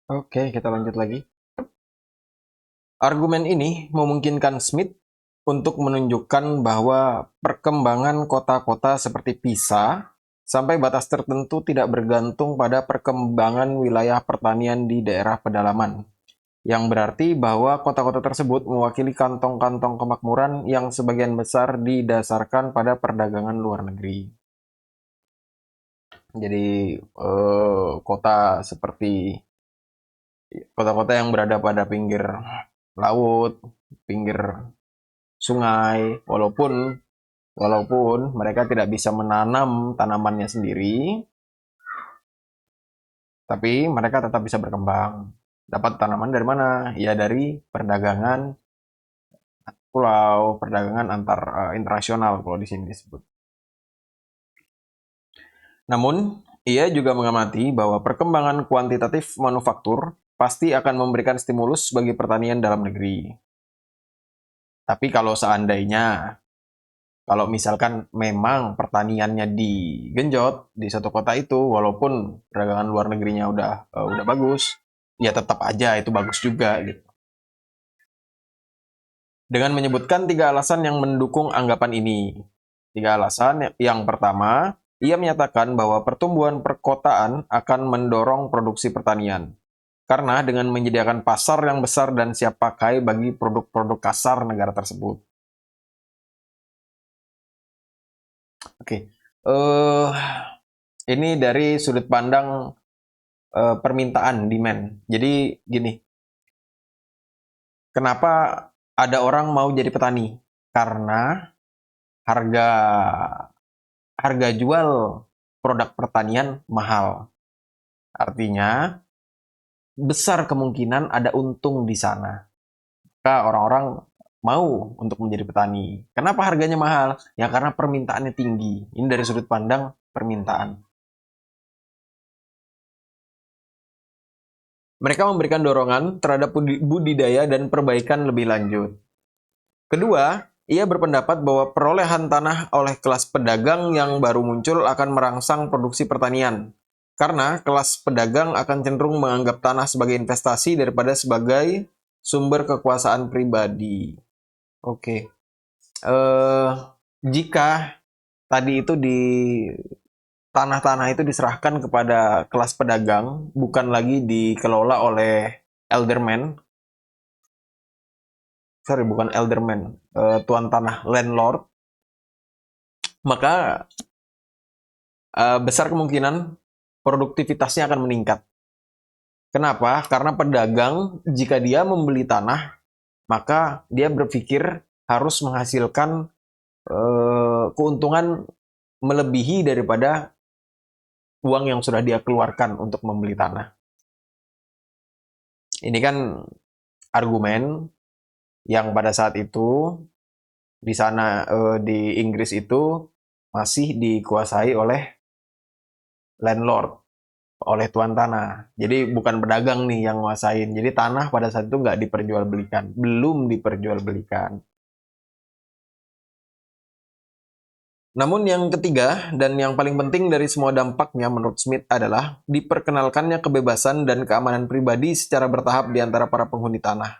Oke, kita lanjut lagi. Argumen ini memungkinkan Smith untuk menunjukkan bahwa perkembangan kota-kota seperti Pisa sampai batas tertentu tidak bergantung pada perkembangan wilayah pertanian di daerah pedalaman, yang berarti bahwa kota-kota tersebut mewakili kantong-kantong kemakmuran yang sebagian besar didasarkan pada perdagangan luar negeri. Jadi, kota seperti kota-kota yang berada pada pinggir laut, pinggir sungai, walaupun walaupun mereka tidak bisa menanam tanamannya sendiri, tapi mereka tetap bisa berkembang. Dapat tanaman dari mana? Ya dari perdagangan pulau, perdagangan antar internasional kalau di sini disebut. Namun, ia juga mengamati bahwa perkembangan kuantitatif manufaktur pasti akan memberikan stimulus bagi pertanian dalam negeri. Tapi kalau misalkan memang pertaniannya digenjot di satu kota itu, walaupun perdagangan luar negerinya udah bagus, ya tetap aja itu bagus juga gitu. Dengan menyebutkan 3 alasan yang mendukung anggapan ini. 3 alasan. Yang pertama, ia menyatakan bahwa pertumbuhan perkotaan akan mendorong produksi pertanian. Karena dengan menyediakan pasar yang besar dan siap pakai bagi produk-produk kasar negara tersebut. Oke. Eh ini dari sudut pandang permintaan, demand. Jadi gini, kenapa ada orang mau jadi petani? Karena harga harga jual produk pertanian mahal. Artinya, besar kemungkinan ada untung di sana. Maka orang-orang mau untuk menjadi petani. Kenapa harganya mahal? Ya karena permintaannya tinggi. Ini dari sudut pandang permintaan. Mereka memberikan dorongan terhadap budidaya dan perbaikan lebih lanjut. Kedua, ia berpendapat bahwa perolehan tanah oleh kelas pedagang yang baru muncul akan merangsang produksi pertanian. Karena kelas pedagang akan cenderung menganggap tanah sebagai investasi daripada sebagai sumber kekuasaan pribadi. Oke. Jika tadi itu di tanah-tanah itu diserahkan kepada kelas pedagang, bukan lagi dikelola oleh elderman, bukan elderman, tuan tanah landlord, maka besar kemungkinan produktivitasnya akan meningkat. Kenapa? Karena pedagang jika dia membeli tanah, maka dia berpikir harus menghasilkan keuntungan melebihi daripada uang yang sudah dia keluarkan untuk membeli tanah. Ini kan argumen yang pada saat itu di sana di Inggris itu masih dikuasai oleh landlord, oleh tuan tanah. Jadi bukan pedagang nih yang nguasain. Jadi tanah pada saat itu nggak diperjualbelikan, belum diperjualbelikan. Namun yang ketiga dan yang paling penting dari semua dampaknya menurut Smith adalah diperkenalkannya kebebasan dan keamanan pribadi secara bertahap di antara para penghuni tanah.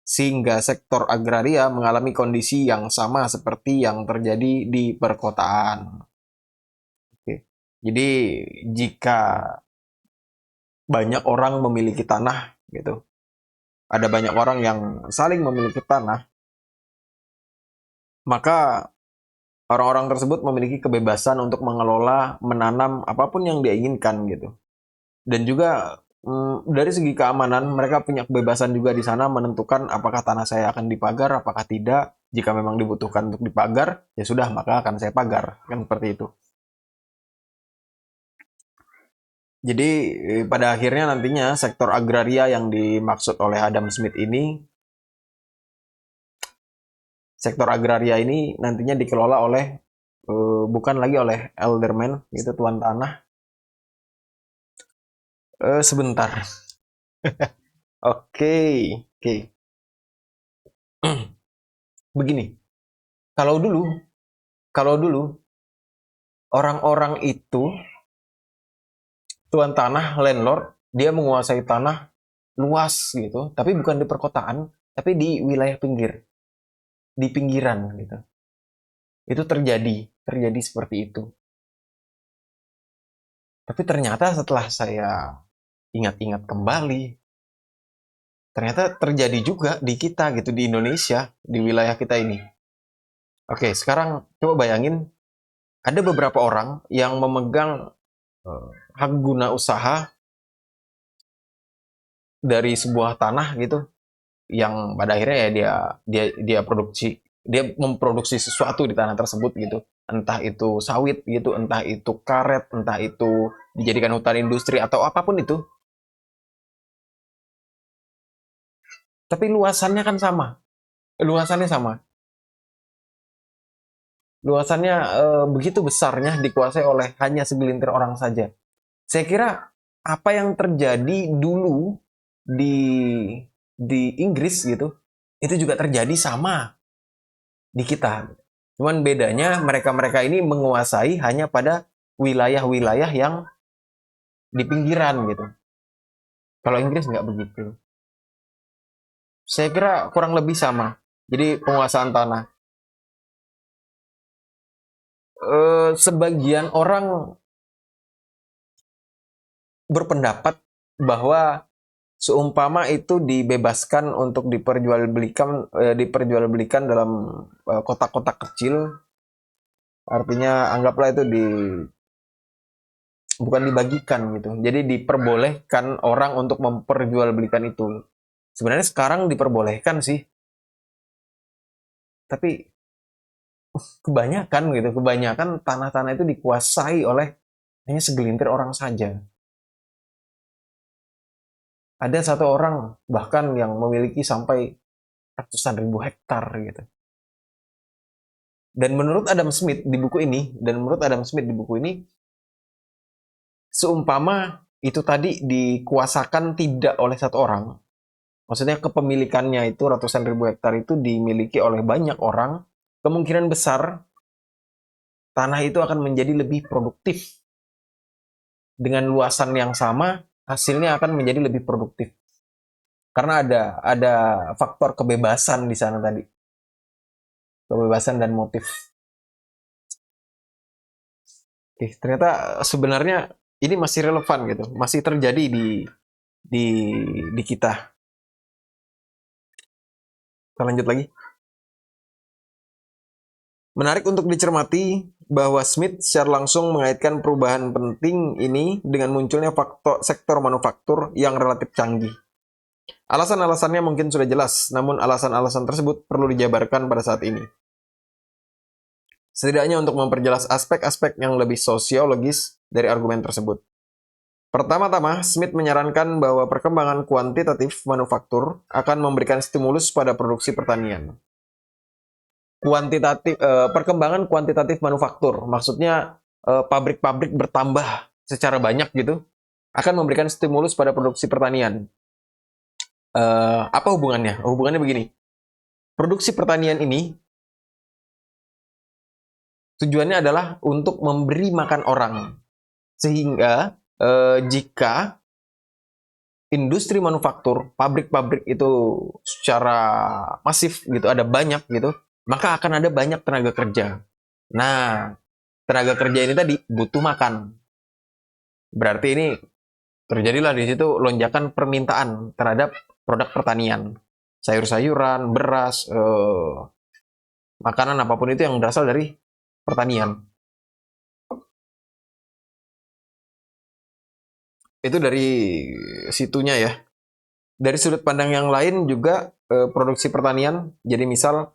Sehingga sektor agraria mengalami kondisi yang sama seperti yang terjadi di perkotaan. Oke. Jadi jika banyak orang memiliki tanah gitu, ada banyak orang yang saling memiliki tanah, maka orang-orang tersebut memiliki kebebasan untuk mengelola, menanam apapun yang dia inginkan gitu. Dan juga dari segi keamanan, mereka punya kebebasan juga di sana menentukan apakah tanah saya akan dipagar, apakah tidak. Jika memang dibutuhkan untuk dipagar, ya sudah, maka akan saya pagar. Kan seperti itu. Jadi pada akhirnya nantinya sektor agraria yang dimaksud oleh Adam Smith ini, sektor agraria ini nantinya dikelola oleh bukan lagi oleh elderman, gitu tuan tanah. Sebentar. Oke, oke. Begini, kalau dulu, kalau dulu orang-orang itu tuan tanah, landlord, dia menguasai tanah luas gitu, tapi bukan di perkotaan, tapi di wilayah pinggir, di pinggiran gitu. Itu terjadi seperti itu. Tapi ternyata setelah saya ingat-ingat kembali, ternyata terjadi juga di kita gitu, di Indonesia, di wilayah kita ini. Oke, sekarang coba bayangin ada beberapa orang yang memegang hak guna usaha dari sebuah tanah gitu, yang pada akhirnya ya dia memproduksi sesuatu di tanah tersebut gitu, entah itu sawit gitu, entah itu karet, entah itu dijadikan hutan industri atau apapun itu, tapi luasannya sama luasannya begitu besarnya, dikuasai oleh hanya segelintir orang saja. Saya kira apa yang terjadi dulu di Inggris gitu, itu juga terjadi sama di kita. Cuman bedanya mereka-mereka ini menguasai hanya pada wilayah-wilayah yang di pinggiran gitu. Kalau Inggris nggak begitu. Saya kira kurang lebih sama. Jadi penguasaan tanah. Sebagian orang berpendapat bahwa seumpama itu dibebaskan untuk diperjualbelikan dalam kotak-kotak kecil, artinya anggaplah itu bukan dibagikan gitu. Jadi diperbolehkan orang untuk memperjualbelikan itu. Sebenarnya sekarang diperbolehkan sih, tapi kebanyakan tanah-tanah itu dikuasai oleh hanya segelintir orang saja. Ada satu orang bahkan yang memiliki sampai ratusan ribu hektar gitu. Dan menurut Adam Smith di buku ini, seumpama itu tadi dikuasakan tidak oleh satu orang, maksudnya kepemilikannya itu ratusan ribu hektar itu dimiliki oleh banyak orang, kemungkinan besar tanah itu akan menjadi lebih produktif. Dengan luasan yang sama, hasilnya akan menjadi lebih produktif. Karena ada faktor kebebasan di sana tadi. Kebebasan dan motif. Oke, ternyata sebenarnya ini masih relevan gitu, masih terjadi di kita. Kita lanjut lagi. Menarik untuk dicermati bahwa Smith secara langsung mengaitkan perubahan penting ini dengan munculnya sektor manufaktur yang relatif canggih. Alasan-alasannya mungkin sudah jelas, namun alasan-alasan tersebut perlu dijabarkan pada saat ini. Setidaknya untuk memperjelas aspek-aspek yang lebih sosiologis dari argumen tersebut. Pertama-tama, Smith menyarankan bahwa perkembangan kuantitatif manufaktur akan memberikan stimulus pada produksi pertanian. Perkembangan kuantitatif manufaktur, maksudnya pabrik-pabrik bertambah secara banyak gitu, akan memberikan stimulus pada produksi pertanian. Apa hubungannya? Hubungannya begini. Produksi pertanian ini tujuannya adalah untuk memberi makan orang. Sehingga jika industri manufaktur, pabrik-pabrik itu secara masif gitu, ada banyak gitu, maka akan ada banyak tenaga kerja. Nah, tenaga kerja ini tadi butuh makan. Berarti ini terjadilah di situ lonjakan permintaan terhadap produk pertanian. Sayur-sayuran, beras, makanan apapun itu yang berasal dari pertanian. Itu dari situnya ya. Dari sudut pandang yang lain juga produksi pertanian. Jadi misal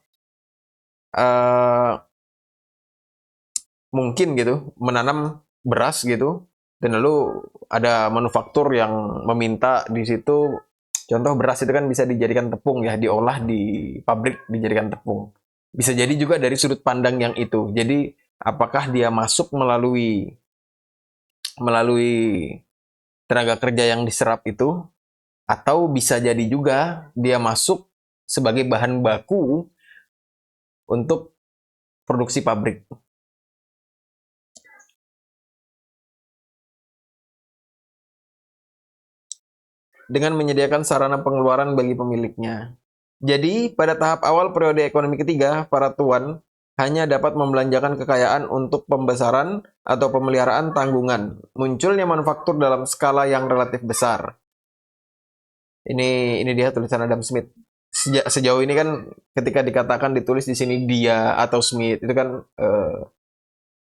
mungkin gitu menanam beras gitu, dan lalu ada manufaktur yang meminta di situ, contoh beras itu kan bisa dijadikan tepung ya, diolah di pabrik dijadikan tepung. Bisa jadi juga dari sudut pandang yang itu. Jadi apakah dia masuk melalui tenaga kerja yang diserap itu, atau bisa jadi juga dia masuk sebagai bahan baku untuk produksi pabrik. dengan menyediakan sarana pengeluaran bagi pemiliknya. Jadi, pada tahap awal periode ekonomi ketiga, para tuan hanya dapat membelanjakan kekayaan untuk pembesaran atau pemeliharaan tanggungan. Munculnya manufaktur dalam skala yang relatif besar. Ini dia tulisan Adam Smith. Sejauh ini kan ketika dikatakan ditulis di sini dia atau Smith, itu kan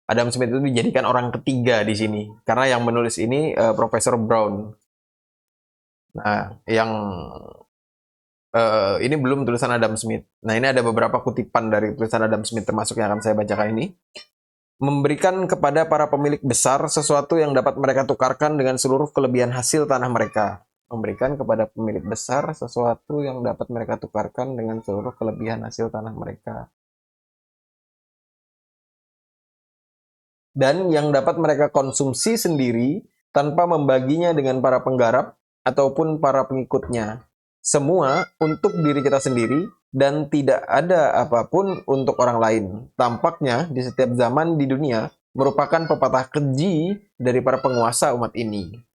Adam Smith itu dijadikan orang ketiga di sini karena yang menulis ini Profesor Brown. Nah, yang ini belum tulisan Adam Smith. Nah, ini ada beberapa kutipan dari tulisan Adam Smith termasuk yang akan saya bacakan ini. Memberikan kepada para pemilik besar sesuatu yang dapat mereka tukarkan dengan seluruh kelebihan hasil tanah mereka. Memberikan kepada pemilik besar sesuatu yang dapat mereka tukarkan dengan seluruh kelebihan hasil tanah mereka. Dan yang dapat mereka konsumsi sendiri tanpa membaginya dengan para penggarap ataupun para pengikutnya. Semua untuk diri kita sendiri dan tidak ada apapun untuk orang lain. Tampaknya di setiap zaman di dunia merupakan pepatah keji dari para penguasa umat ini.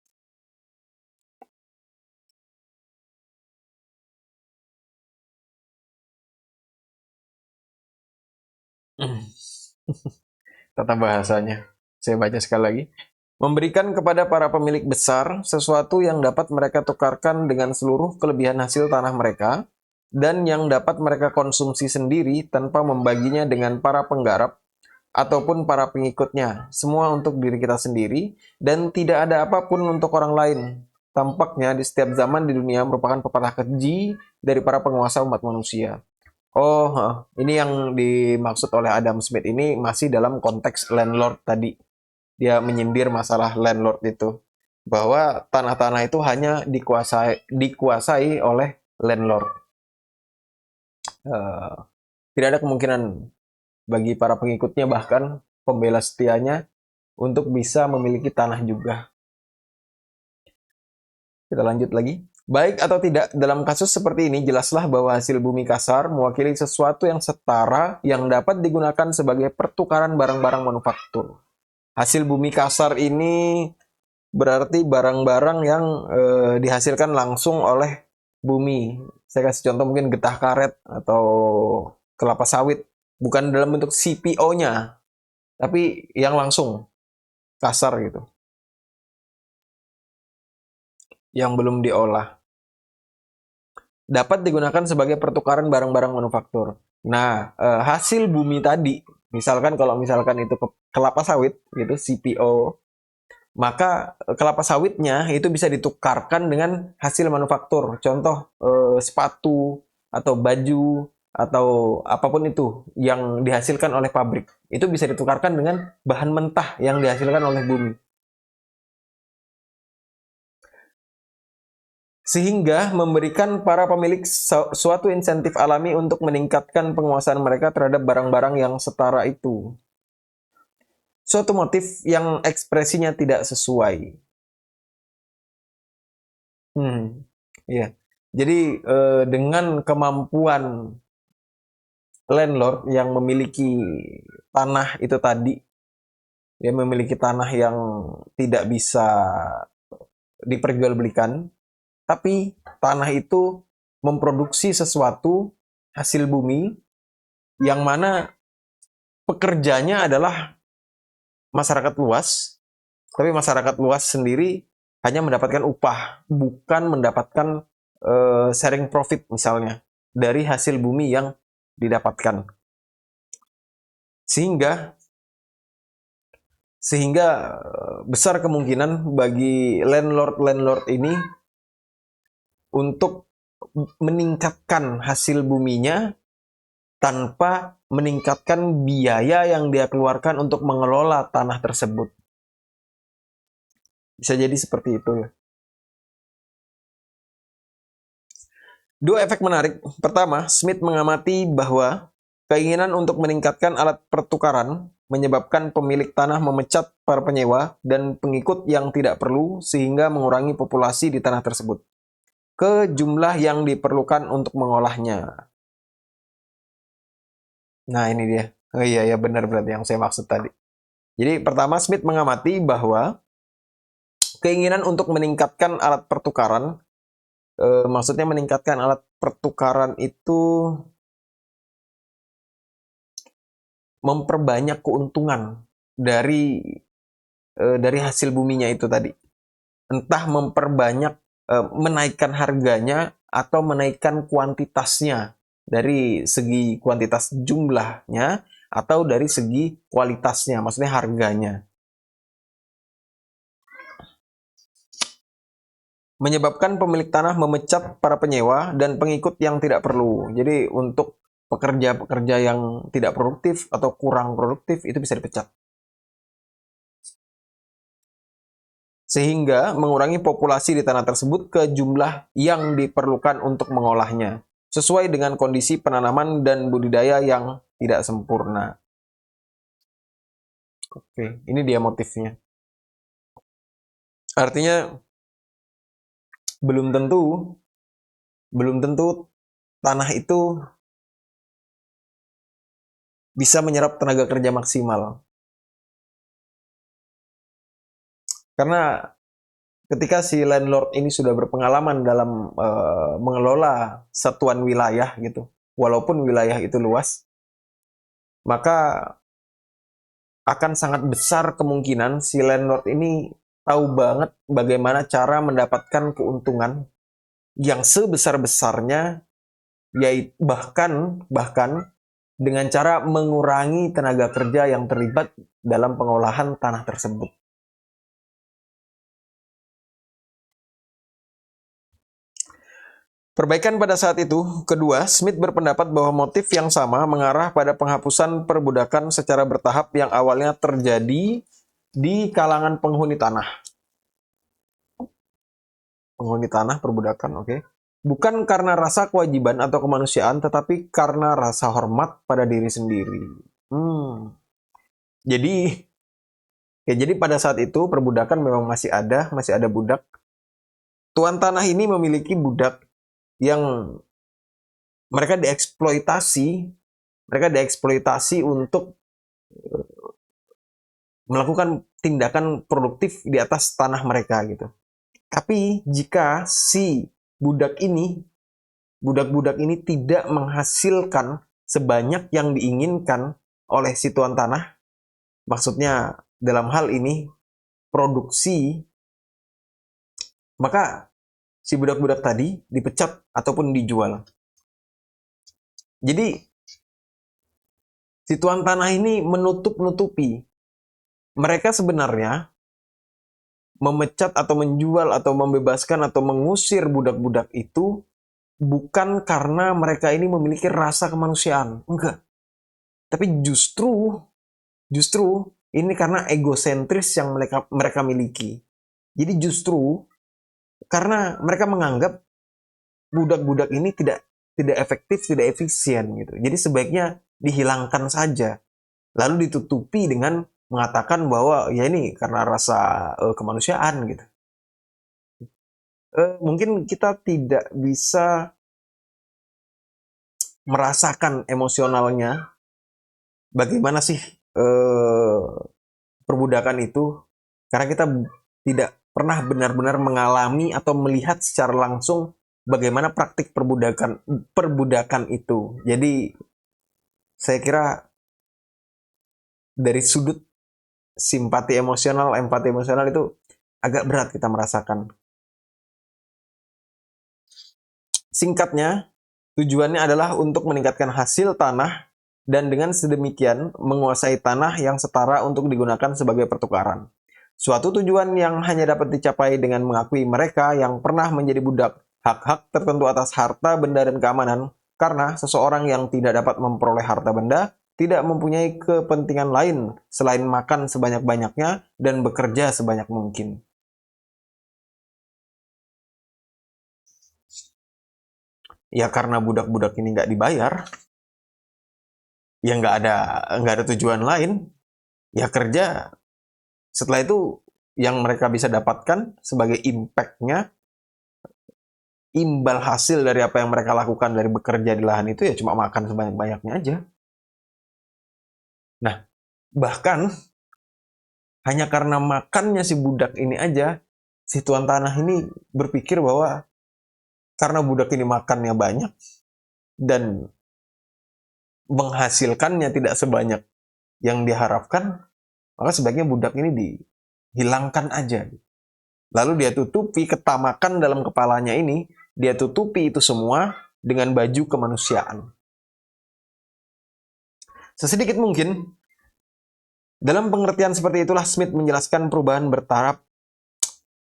Tata bahasanya. Saya baca sekali lagi. Memberikan kepada para pemilik besar sesuatu yang dapat mereka tukarkan dengan seluruh kelebihan hasil tanah mereka dan yang dapat mereka konsumsi sendiri tanpa membaginya dengan para penggarap ataupun para pengikutnya. Semua untuk diri kita sendiri dan tidak ada apapun untuk orang lain. Tampaknya di setiap zaman di dunia merupakan pepatah keji dari para penguasa umat manusia. Oh, ini yang dimaksud oleh Adam Smith ini masih dalam konteks landlord tadi. Dia menyindir masalah landlord itu. Bahwa tanah-tanah itu hanya dikuasai oleh landlord. Tidak ada kemungkinan bagi para pengikutnya bahkan pembela setianya untuk bisa memiliki tanah juga. Kita lanjut lagi. Baik atau tidak, dalam kasus seperti ini jelaslah bahwa hasil bumi kasar mewakili sesuatu yang setara yang dapat digunakan sebagai pertukaran barang-barang manufaktur. Hasil bumi kasar ini berarti barang-barang yang dihasilkan langsung oleh bumi. Saya kasih contoh mungkin getah karet atau kelapa sawit. Bukan dalam bentuk CPO-nya, tapi yang langsung kasar gitu. Yang belum diolah. Dapat digunakan sebagai pertukaran barang-barang manufaktur. Nah, hasil bumi tadi, misalkan kalau misalkan itu kelapa sawit gitu, CPO, maka kelapa sawitnya itu bisa ditukarkan dengan hasil manufaktur. Contoh sepatu atau baju atau apapun itu yang dihasilkan oleh pabrik. Itu bisa ditukarkan dengan bahan mentah yang dihasilkan oleh bumi. Sehingga memberikan para pemilik suatu insentif alami untuk meningkatkan penguasaan mereka terhadap barang-barang yang setara itu. Suatu motif yang ekspresinya tidak sesuai. Iya. Jadi dengan kemampuan landlord yang memiliki tanah itu tadi, dia memiliki tanah yang tidak bisa diperjualbelikan, tapi tanah itu memproduksi sesuatu hasil bumi yang mana pekerjanya adalah masyarakat luas, tapi masyarakat luas sendiri hanya mendapatkan upah, bukan mendapatkan sharing profit misalnya dari hasil bumi yang didapatkan. Sehingga besar kemungkinan bagi landlord ini untuk meningkatkan hasil buminya tanpa meningkatkan biaya yang dia keluarkan untuk mengelola tanah tersebut. Bisa jadi seperti itu ya. Dua efek menarik. Pertama, Smith mengamati bahwa keinginan untuk meningkatkan alat pertukaran menyebabkan pemilik tanah memecat para penyewa dan pengikut yang tidak perlu sehingga mengurangi populasi di tanah tersebut ke jumlah yang diperlukan untuk mengolahnya. Nah, ini dia. Oh iya benar berarti yang saya maksud tadi. Jadi pertama Smith mengamati bahwa keinginan untuk meningkatkan alat pertukaran Maksudnya meningkatkan alat pertukaran itu memperbanyak keuntungan dari hasil buminya itu tadi. Entah memperbanyak, menaikkan harganya atau menaikkan kuantitasnya dari segi kuantitas jumlahnya atau dari segi kualitasnya, maksudnya harganya. Menyebabkan pemilik tanah memecat para penyewa dan pengikut yang tidak perlu. Jadi untuk pekerja-pekerja yang tidak produktif atau kurang produktif itu bisa dipecat. Sehingga mengurangi populasi di tanah tersebut ke jumlah yang diperlukan untuk mengolahnya, sesuai dengan kondisi penanaman dan budidaya yang tidak sempurna. Oke, ini dia motifnya. Artinya belum tentu tanah itu bisa menyerap tenaga kerja maksimal. Karena ketika si landlord ini sudah berpengalaman dalam mengelola satuan wilayah gitu, walaupun wilayah itu luas, maka akan sangat besar kemungkinan si landlord ini tahu banget bagaimana cara mendapatkan keuntungan yang sebesar-besarnya, yaitu bahkan dengan cara mengurangi tenaga kerja yang terlibat dalam pengolahan tanah tersebut. Perbaikan pada saat itu, kedua, Smith berpendapat bahwa motif yang sama mengarah pada penghapusan perbudakan secara bertahap yang awalnya terjadi di kalangan penghuni tanah. Penghuni tanah, perbudakan, oke. Bukan karena rasa kewajiban atau kemanusiaan, tetapi karena rasa hormat pada diri sendiri. Jadi pada saat itu perbudakan memang masih ada budak. Tuan tanah ini memiliki budak yang mereka dieksploitasi untuk melakukan tindakan produktif di atas tanah mereka gitu. Tapi jika si budak ini tidak menghasilkan sebanyak yang diinginkan oleh si tuan tanah, maksudnya dalam hal ini produksi, maka si budak-budak tadi dipecat ataupun dijual. Jadi si tuan tanah ini menutup-nutupi. Mereka sebenarnya memecat atau menjual atau membebaskan atau mengusir budak-budak itu bukan karena mereka ini memiliki rasa kemanusiaan. Enggak. Tapi justru ini karena egosentris yang mereka miliki. Jadi justru karena mereka menganggap budak-budak ini tidak efektif, tidak efisien gitu. Jadi sebaiknya dihilangkan saja. Lalu ditutupi dengan mengatakan bahwa ya ini karena rasa kemanusiaan gitu. Mungkin kita tidak bisa merasakan emosionalnya bagaimana sih perbudakan itu, karena kita tidak pernah benar-benar mengalami atau melihat secara langsung bagaimana praktik perbudakan itu. Jadi saya kira dari sudut empati emosional itu agak berat kita merasakan. Singkatnya, tujuannya adalah untuk meningkatkan hasil tanah dan dengan sedemikian menguasai tanah yang setara untuk digunakan sebagai pertukaran. Suatu tujuan yang hanya dapat dicapai dengan mengakui mereka yang pernah menjadi budak hak-hak tertentu atas harta, benda, dan keamanan, karena seseorang yang tidak dapat memperoleh harta benda tidak mempunyai kepentingan lain selain makan sebanyak-banyaknya dan bekerja sebanyak mungkin. Ya karena budak-budak ini nggak dibayar, ya nggak ada tujuan lain, ya kerja. Setelah itu yang mereka bisa dapatkan sebagai impact-nya, imbal hasil dari apa yang mereka lakukan dari bekerja di lahan itu ya cuma makan sebanyak-banyaknya aja. Nah, bahkan hanya karena makannya si budak ini aja, si tuan tanah ini berpikir bahwa karena budak ini makannya banyak dan menghasilkannya tidak sebanyak yang diharapkan, maka sebaiknya budak ini dihilangkan aja. Lalu dia tutupi ketamakan dalam kepalanya ini, dia tutupi itu semua dengan baju kemanusiaan. Sesedikit mungkin, dalam pengertian seperti itulah Smith menjelaskan perubahan bertahap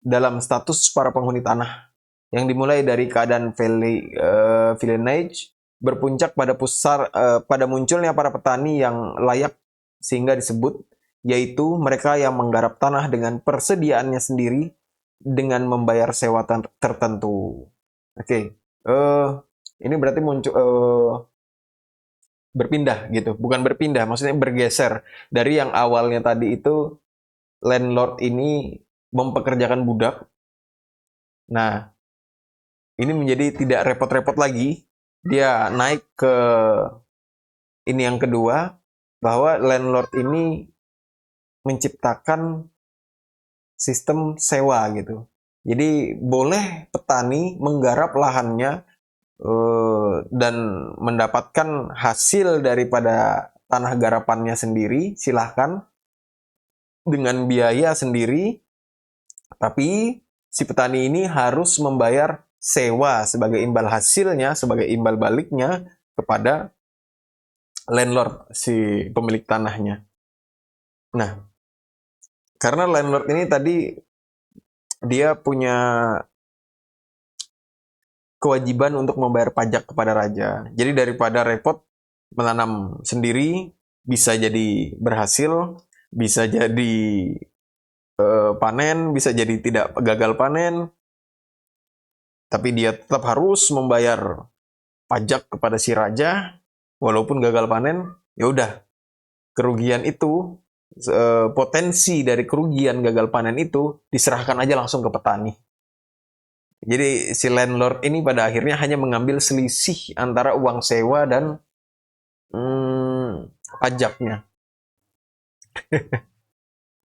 dalam status para penghuni tanah, yang dimulai dari keadaan village berpuncak pada munculnya para petani yang layak sehingga disebut, yaitu mereka yang menggarap tanah dengan persediaannya sendiri dengan membayar sewa tertentu. Oke, ini berarti muncul berpindah gitu, bukan berpindah, maksudnya bergeser dari yang awalnya tadi itu landlord ini mempekerjakan budak. Nah, ini menjadi tidak repot-repot lagi. Dia naik ke ini yang kedua, bahwa landlord ini menciptakan sistem sewa gitu. Jadi boleh petani menggarap lahannya dan mendapatkan hasil daripada tanah garapannya sendiri, silahkan dengan biaya sendiri, tapi si petani ini harus membayar sewa sebagai imbal hasilnya, sebagai imbal baliknya kepada landlord, si pemilik tanahnya. Nah, karena landlord ini tadi dia punya kewajiban untuk membayar pajak kepada raja. Jadi daripada repot menanam sendiri, bisa jadi berhasil, bisa jadi panen, bisa jadi tidak gagal panen, tapi dia tetap harus membayar pajak kepada si raja, walaupun gagal panen. Ya udah, kerugian itu, potensi dari kerugian gagal panen itu diserahkan aja langsung ke petani. Jadi si landlord ini pada akhirnya hanya mengambil selisih antara uang sewa dan pajaknya.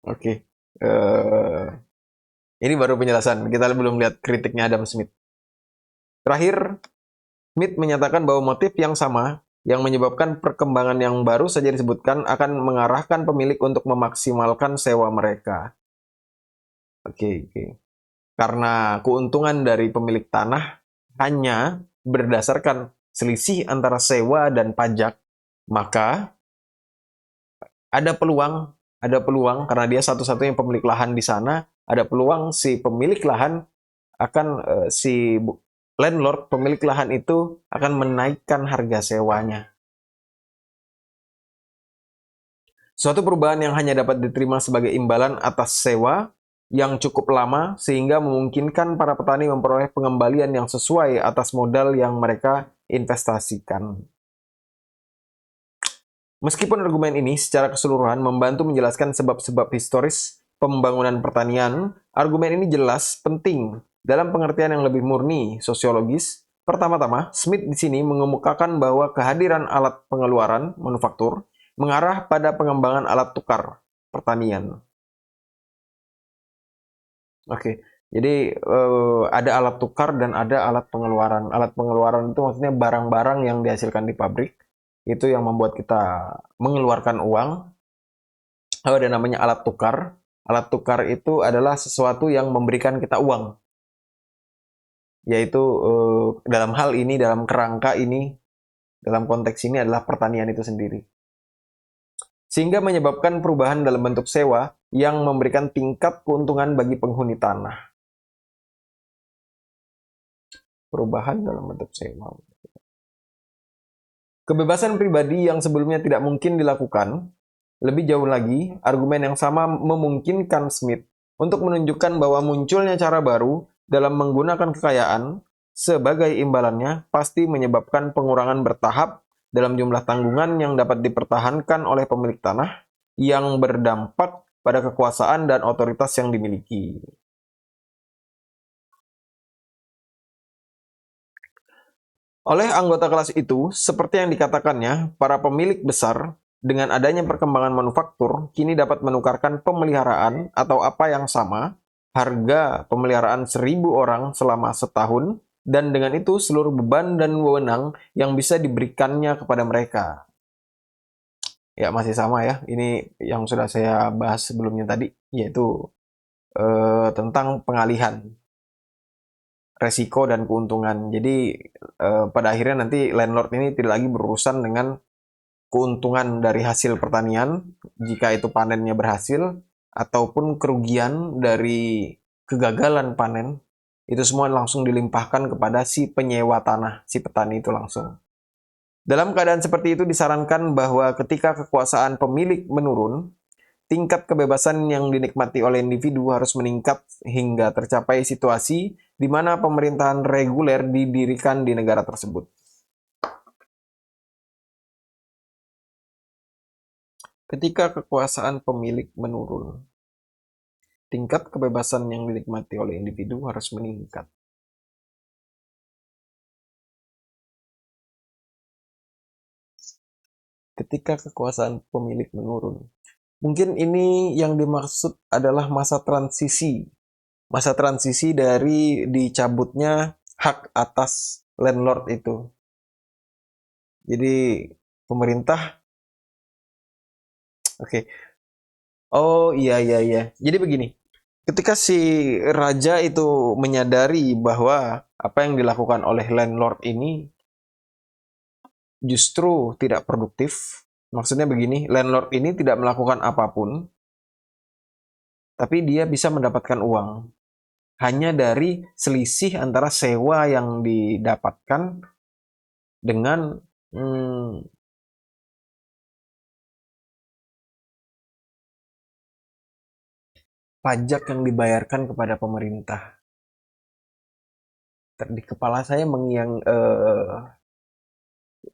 Oke. Ini baru penjelasan. Kita belum lihat kritiknya Adam Smith. Terakhir, Smith menyatakan bahwa motif yang sama yang menyebabkan perkembangan yang baru saja disebutkan akan mengarahkan pemilik untuk memaksimalkan sewa mereka. Oke. Karena keuntungan dari pemilik tanah hanya berdasarkan selisih antara sewa dan pajak, maka ada peluang karena dia satu-satunya pemilik lahan di sana, ada peluang si pemilik lahan akan si landlord pemilik lahan itu akan menaikkan harga sewanya. Suatu perubahan yang hanya dapat diterima sebagai imbalan atas sewa yang cukup lama sehingga memungkinkan para petani memperoleh pengembalian yang sesuai atas modal yang mereka investasikan. Meskipun argumen ini secara keseluruhan membantu menjelaskan sebab-sebab historis pembangunan pertanian, argumen ini jelas penting dalam pengertian yang lebih murni sosiologis. Pertama-tama, Smith di sini mengemukakan bahwa kehadiran alat pengeluaran manufaktur mengarah pada pengembangan alat tukar pertanian. Oke, jadi ada alat tukar dan ada alat pengeluaran. Alat pengeluaran itu maksudnya barang-barang yang dihasilkan di pabrik, itu yang membuat kita mengeluarkan uang. Lalu ada namanya alat tukar. Alat tukar itu adalah sesuatu yang memberikan kita uang. Yaitu dalam hal ini, dalam kerangka ini, dalam konteks ini adalah pertanian itu sendiri. Sehingga menyebabkan perubahan dalam bentuk sewa yang memberikan tingkat keuntungan bagi penghuni tanah. Perubahan dalam bentuk sewa. Kebebasan pribadi yang sebelumnya tidak mungkin dilakukan. Lebih jauh lagi, argumen yang sama memungkinkan Smith untuk menunjukkan bahwa munculnya cara baru dalam menggunakan kekayaan sebagai imbalannya pasti menyebabkan pengurangan bertahap dalam jumlah tanggungan yang dapat dipertahankan oleh pemilik tanah yang berdampak pada kekuasaan dan otoritas yang dimiliki. Oleh anggota kelas itu, seperti yang dikatakannya, para pemilik besar dengan adanya perkembangan manufaktur kini dapat menukarkan pemeliharaan atau apa yang sama, harga pemeliharaan 1.000 orang selama setahun dan dengan itu seluruh beban dan wewenang yang bisa diberikannya kepada mereka. Ya, masih sama ya, ini yang sudah saya bahas sebelumnya tadi, yaitu tentang pengalihan resiko dan keuntungan. Jadi pada akhirnya nanti landlord ini tidak lagi berurusan dengan keuntungan dari hasil pertanian jika itu panennya berhasil, ataupun kerugian dari kegagalan panen, itu semua langsung dilimpahkan kepada si penyewa tanah, si petani itu langsung. Dalam keadaan seperti itu disarankan bahwa ketika kekuasaan pemilik menurun, tingkat kebebasan yang dinikmati oleh individu harus meningkat hingga tercapai situasi di mana pemerintahan reguler didirikan di negara tersebut. Ketika kekuasaan pemilik menurun, tingkat kebebasan yang dinikmati oleh individu harus meningkat. Ketika kekuasaan pemilik menurun. Mungkin ini yang dimaksud adalah masa transisi. Masa transisi dari dicabutnya hak atas landlord itu. Jadi pemerintah, oke. Oh iya iya iya. Jadi begini, ketika si raja itu menyadari bahwa apa yang dilakukan oleh landlord ini justru tidak produktif. Maksudnya begini, landlord ini tidak melakukan apapun, tapi dia bisa mendapatkan uang hanya dari selisih antara sewa yang didapatkan dengan pajak yang dibayarkan kepada pemerintah. Di kepala saya mengiang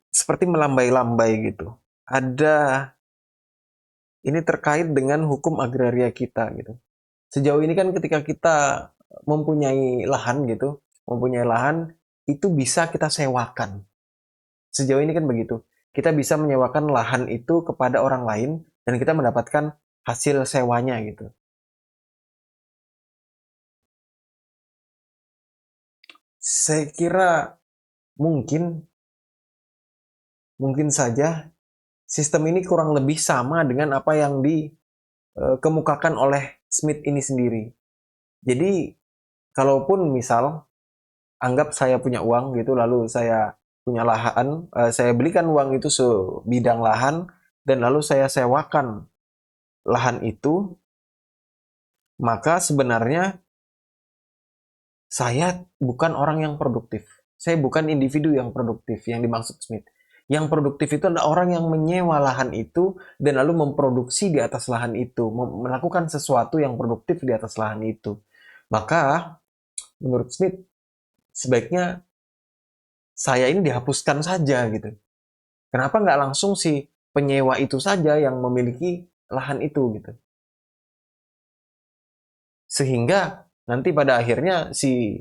seperti melambai-lambai gitu. Ada ini terkait dengan hukum agraria kita gitu. Sejauh ini kan ketika kita mempunyai lahan gitu, mempunyai lahan itu bisa kita sewakan. Sejauh ini kan begitu. Kita bisa menyewakan lahan itu kepada orang lain dan kita mendapatkan hasil sewanya gitu. Saya kira mungkin saja sistem ini kurang lebih sama dengan apa yang dikemukakan oleh Smith ini sendiri. Jadi kalaupun misal anggap saya punya uang gitu, lalu saya punya lahan, saya belikan uang itu sebidang lahan, dan lalu saya sewakan lahan itu, maka sebenarnya saya bukan orang yang produktif. Saya bukan individu yang produktif yang dimaksud Smith. Yang produktif itu adalah orang yang menyewa lahan itu dan lalu memproduksi di atas lahan itu, melakukan sesuatu yang produktif di atas lahan itu. Maka menurut Smith sebaiknya saya ini dihapuskan saja gitu. Kenapa nggak langsung si penyewa itu saja yang memiliki lahan itu gitu. Sehingga nanti pada akhirnya si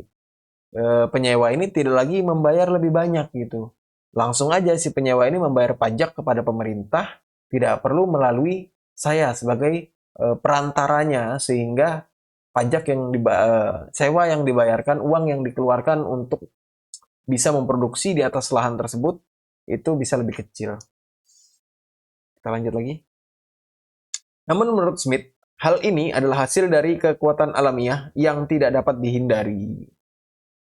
penyewa ini tidak lagi membayar lebih banyak gitu. Langsung aja si penyewa ini membayar pajak kepada pemerintah, tidak perlu melalui saya sebagai perantaranya, sehingga pajak yang sewa yang dibayarkan, uang yang dikeluarkan untuk bisa memproduksi di atas lahan tersebut itu bisa lebih kecil. Kita lanjut lagi. Namun menurut Smith, hal ini adalah hasil dari kekuatan alamiah yang tidak dapat dihindari.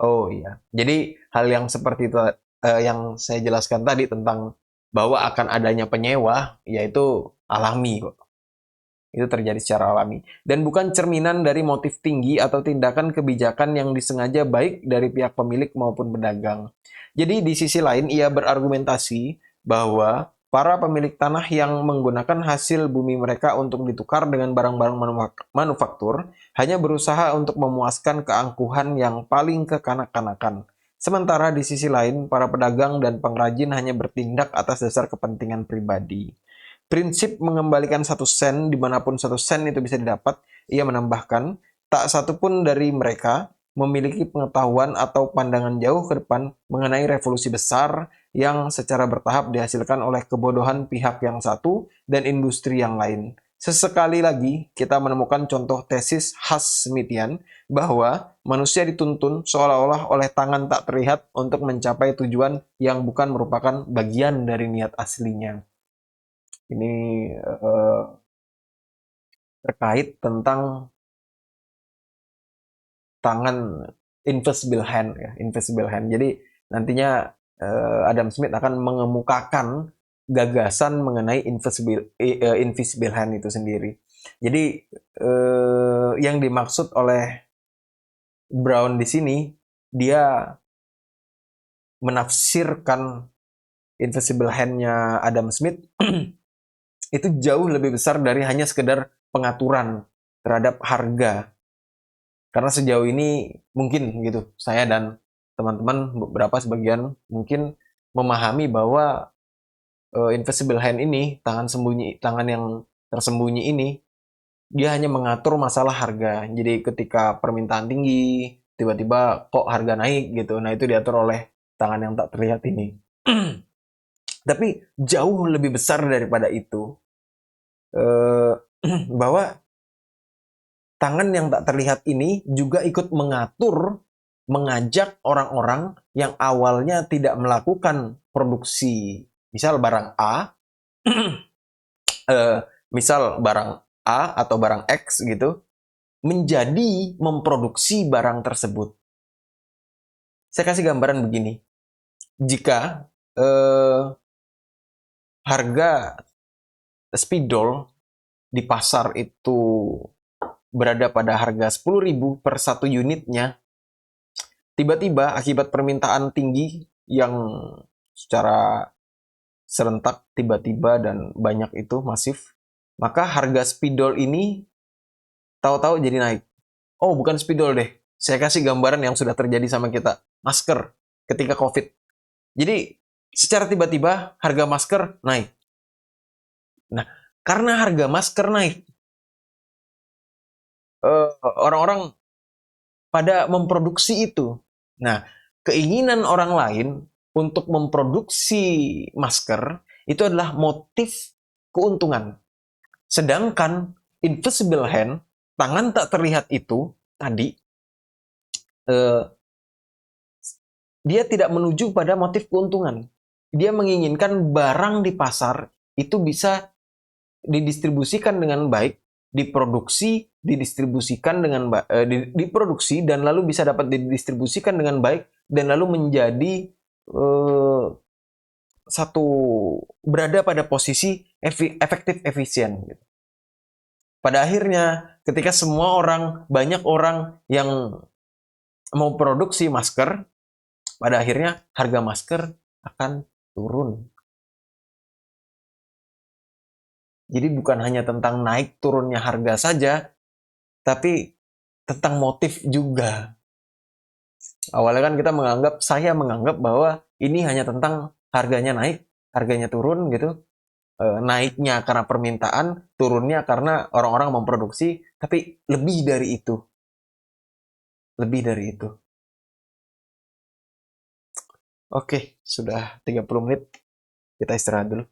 Oh iya, jadi hal yang seperti itu yang saya jelaskan tadi tentang bahwa akan adanya penyewa, yaitu alami kok. Itu terjadi secara alami. Dan bukan cerminan dari motif tinggi atau tindakan kebijakan yang disengaja baik dari pihak pemilik maupun pedagang. Jadi di sisi lain ia berargumentasi bahwa para pemilik tanah yang menggunakan hasil bumi mereka untuk ditukar dengan barang-barang manufaktur hanya berusaha untuk memuaskan keangkuhan yang paling kekanak-kanakan. Sementara di sisi lain, para pedagang dan pengrajin hanya bertindak atas dasar kepentingan pribadi. Prinsip mengembalikan 1 sen dimanapun 1 sen itu bisa didapat, ia menambahkan, tak satu pun dari mereka memiliki pengetahuan atau pandangan jauh ke depan mengenai revolusi besar yang secara bertahap dihasilkan oleh kebodohan pihak yang satu dan industri yang lain. Sesekali lagi kita menemukan contoh tesis khas Smithian bahwa manusia dituntun seolah-olah oleh tangan tak terlihat untuk mencapai tujuan yang bukan merupakan bagian dari niat aslinya. Ini terkait tentang tangan invisible hand ya, invisible hand. Jadi nantinya Adam Smith akan mengemukakan gagasan mengenai invisible hand itu sendiri. Jadi yang dimaksud oleh Brown di sini dia menafsirkan invisible hand-nya Adam Smith itu jauh lebih besar dari hanya sekedar pengaturan terhadap harga. Karena sejauh ini mungkin gitu, saya dan teman-teman beberapa sebagian mungkin memahami bahwa invisible hand ini, tangan yang tersembunyi ini, dia hanya mengatur masalah harga. Jadi ketika permintaan tinggi, tiba-tiba kok harga naik gitu. Nah, itu diatur oleh tangan yang tak terlihat ini. Tapi jauh lebih besar daripada itu, bahwa tangan yang tak terlihat ini juga ikut mengatur, mengajak orang-orang yang awalnya tidak melakukan produksi, misal barang A, misal barang A atau barang X gitu, menjadi memproduksi barang tersebut. Saya kasih gambaran begini, jika harga spidol di pasar itu berada pada harga 10.000 per satu unitnya, tiba-tiba akibat permintaan tinggi yang secara serentak tiba-tiba dan banyak itu masif, maka harga spidol ini tahu-tahu jadi naik. Oh, bukan spidol deh. Saya kasih gambaran yang sudah terjadi sama kita. Masker ketika COVID. Jadi secara tiba-tiba harga masker naik. Nah, karena harga masker naik, orang-orang pada memproduksi itu. Nah, keinginan orang lain untuk memproduksi masker itu adalah motif keuntungan. Sedangkan invisible hand, tangan tak terlihat itu tadi, dia tidak menuju pada motif keuntungan. Dia menginginkan barang di pasar itu bisa didistribusikan dengan baik, diproduksi, didistribusikan dengan diproduksi dan lalu bisa dapat didistribusikan dengan baik dan lalu menjadi satu berada pada posisi efektif efisien. Pada akhirnya, ketika banyak orang yang mau produksi masker, pada akhirnya harga masker akan turun. Jadi bukan hanya tentang naik turunnya harga saja, tapi tentang motif juga. Awalnya kan saya menganggap bahwa ini hanya tentang harganya naik, harganya turun gitu. Naiknya karena permintaan, turunnya karena orang-orang memproduksi, tapi lebih dari itu. Lebih dari itu. Oke, sudah 30 menit. Kita istirahat dulu.